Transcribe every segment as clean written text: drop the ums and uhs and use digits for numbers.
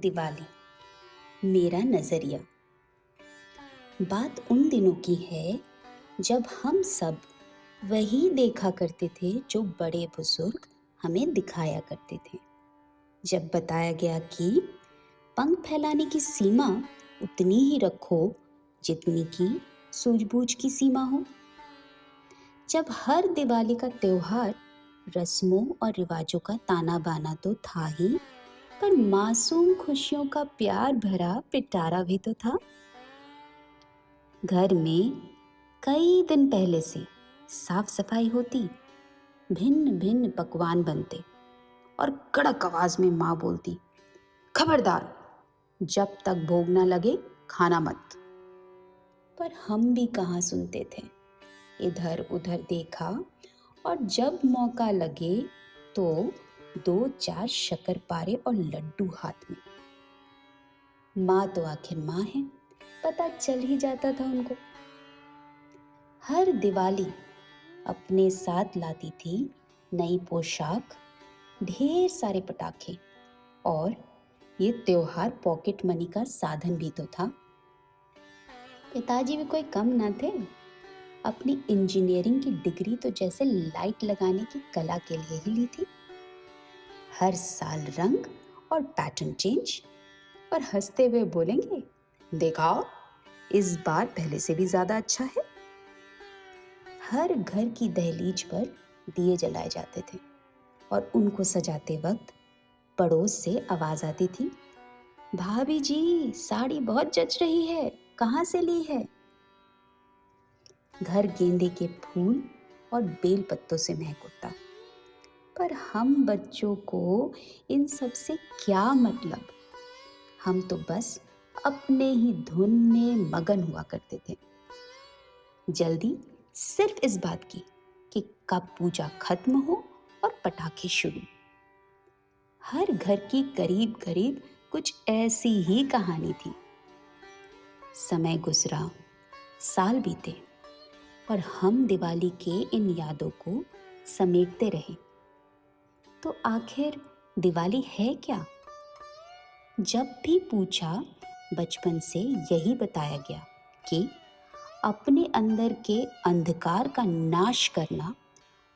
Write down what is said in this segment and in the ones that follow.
दिवाली, मेरा नज़रिया। बात उन दिनों की है जब हम सब वही देखा करते थे जो बड़े बुजुर्ग हमें दिखाया करते थे। जब बताया गया कि पंख फैलाने की सीमा उतनी ही रखो जितनी की सूझबूझ की सीमा हो। जब हर दिवाली का त्योहार रस्मों और रिवाजों का ताना बाना तो था ही, पर मासूम खुशियों का प्यार भरा पिटारा भी तो था। घर में कई दिन पहले से साफ सफाई होती, भिन्न भिन्न पकवान बनते और कड़क आवाज में माँ बोलती, खबरदार, जब तक भोग ना लगे खाना मत। पर हम भी कहाँ सुनते थे। इधर उधर देखा और जब मौका लगे तो 2-4 शक्करपारे और लड्डू हाथ में। माँ तो आखिर माँ है, पता चल ही जाता था उनको। हर दिवाली अपने साथ लाती थी नई पोशाक, ढेर सारे पटाखे, और ये त्योहार पॉकेट मनी का साधन भी तो था। पिताजी भी कोई कम ना थे। अपनी इंजीनियरिंग की डिग्री तो जैसे लाइट लगाने की कला के लिए ही ली थी। हर साल रंग और पैटर्न चेंज, और हंसते हुए बोलेंगे, देखा, इस बार पहले से भी ज्यादा अच्छा है। हर घर की दहलीज पर दिए जलाए जाते थे और उनको सजाते वक्त पड़ोस से आवाज आती थी, भाभी जी, साड़ी बहुत जच रही है, कहाँ से ली है। घर गेंदे के फूल और बेल पत्तों से महक उठता। पर हम बच्चों को इन सब से क्या मतलब। हम तो बस अपने ही धुन में मगन हुआ करते थे। जल्दी सिर्फ इस बात की कि कब पूजा खत्म हो और पटाखे शुरू। हर घर की करीब करीब कुछ ऐसी ही कहानी थी। समय गुजरा, साल बीते, और हम दिवाली के इन यादों को समेटते रहे। तो आखिर दिवाली है क्या? जब भी पूछा, बचपन से यही बताया गया कि अपने अंदर के अंधकार का नाश करना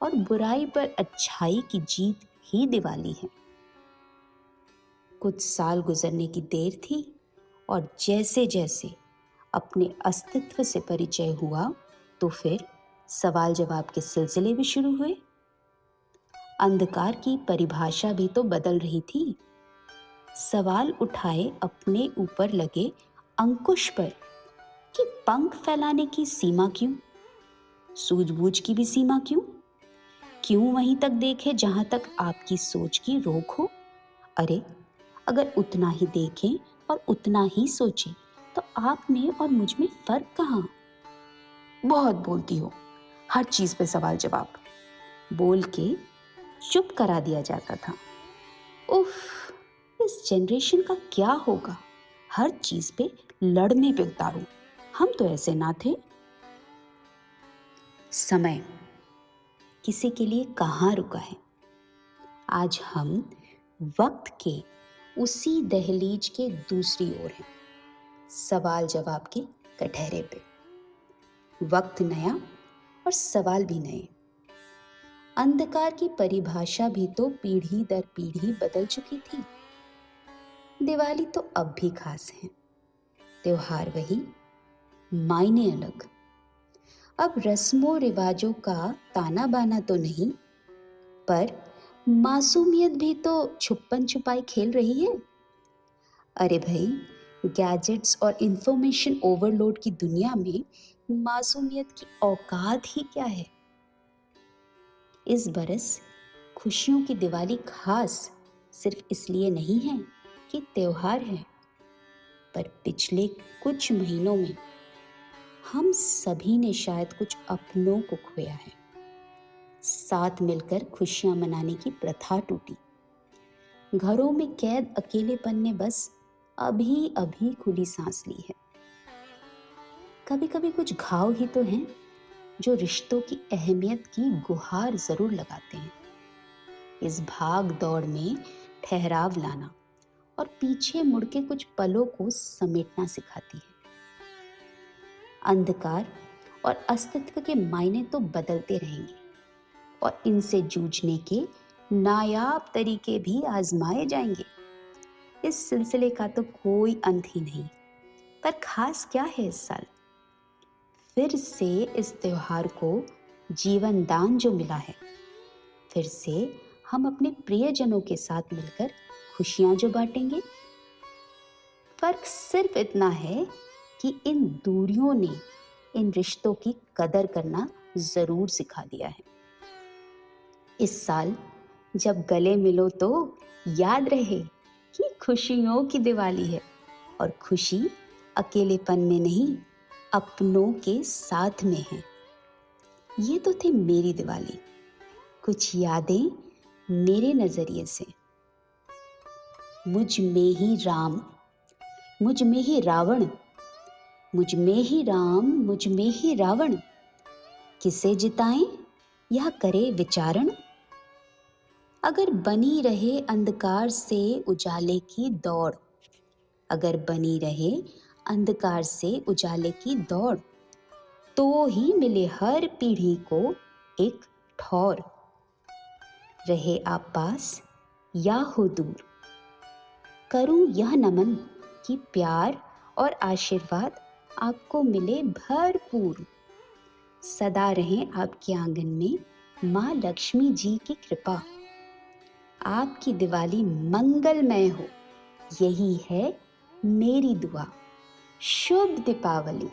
और बुराई पर अच्छाई की जीत ही दिवाली है। कुछ साल गुजरने की देर थी और जैसे जैसे अपने अस्तित्व से परिचय हुआ, तो फिर सवाल जवाब के सिलसिले भी शुरू हुए। अंधकार की परिभाषा भी तो बदल रही थी। सवाल उठाए अपने ऊपर लगे अंकुश पर कि पंख फैलाने की सीमा क्यों, सूझबूझ की भी सीमा क्यों, क्यों वहीं तक देखे जहां तक आपकी सोच की रोक हो। अरे, अगर उतना ही देखें और उतना ही सोचें तो आप में और मुझ में फर्क कहाँ। बहुत बोलती हो, हर चीज पे सवाल जवाब बोल के चुप करा दिया जाता था। उफ, इस जनरेशन का क्या होगा, हर चीज पे लड़ने पे उतारू। हम तो ऐसे ना थे। समय किसी के लिए कहाँ रुका है। आज हम वक्त के उसी दहलीज के दूसरी ओर हैं, सवाल जवाब के कटहरे पे। वक्त नया और सवाल भी नए। अंधकार की परिभाषा भी तो पीढ़ी दर पीढ़ी बदल चुकी थी। दिवाली तो अब भी खास है, त्योहार वही, मायने अलग। अब रस्मों रिवाजों का ताना बाना तो नहीं, पर मासूमियत भी तो छुपन छुपाई खेल रही है। अरे भाई, गैजेट्स और इंफॉर्मेशन ओवरलोड की दुनिया में मासूमियत की औकात ही क्या है। इस बरस खुशियों की दिवाली खास सिर्फ इसलिए नहीं है कि त्योहार है, पर पिछले कुछ महीनों में हम सभी ने शायद कुछ अपनों को खोया है। साथ मिलकर खुशियां मनाने की प्रथा टूटी। घरों में कैद अकेलेपन ने बस अभी अभी खुली सांस ली है। कभी कभी कुछ घाव ही तो हैं जो रिश्तों की अहमियत की गुहार जरूर लगाते हैं। इस भाग दौड़ में ठहराव लाना और पीछे मुड़ के कुछ पलों को समेटना सिखाती है। अंधकार और अस्तित्व के मायने तो बदलते रहेंगे और इनसे जूझने के नायाब तरीके भी आजमाए जाएंगे। इस सिलसिले का तो कोई अंत ही नहीं। पर खास क्या है इस साल? फिर से इस त्योहार को जीवन दान जो मिला है, फिर से हम अपने प्रियजनों के साथ मिलकर खुशियां जो बांटेंगे। फर्क सिर्फ इतना है कि इन दूरियों ने इन रिश्तों की कदर करना जरूर सिखा दिया है। इस साल जब गले मिलो तो याद रहे कि खुशियों की दिवाली है और खुशी अकेलेपन में नहीं, अपनों के साथ में है। ये तो थी मेरी दिवाली, कुछ यादें मेरे नजरिए से। मुझ में ही राम, मुझ में ही रावण, मुझ में ही राम, मुझ में ही रावण, किसे जिताएं या करे विचारण। अगर बनी रहे अंधकार से उजाले की दौड़, अगर बनी रहे अंधकार से उजाले की दौड़, तो ही मिले हर पीढ़ी को एक ठौर। रहे आप पास या हो दूर, करूं यह नमन कि प्यार और आशीर्वाद आपको मिले भरपूर। सदा रहें आपके आंगन में माँ लक्ष्मी जी की कृपा। आपकी दिवाली मंगलमय हो, यही है मेरी दुआ। शुभ दीपावली।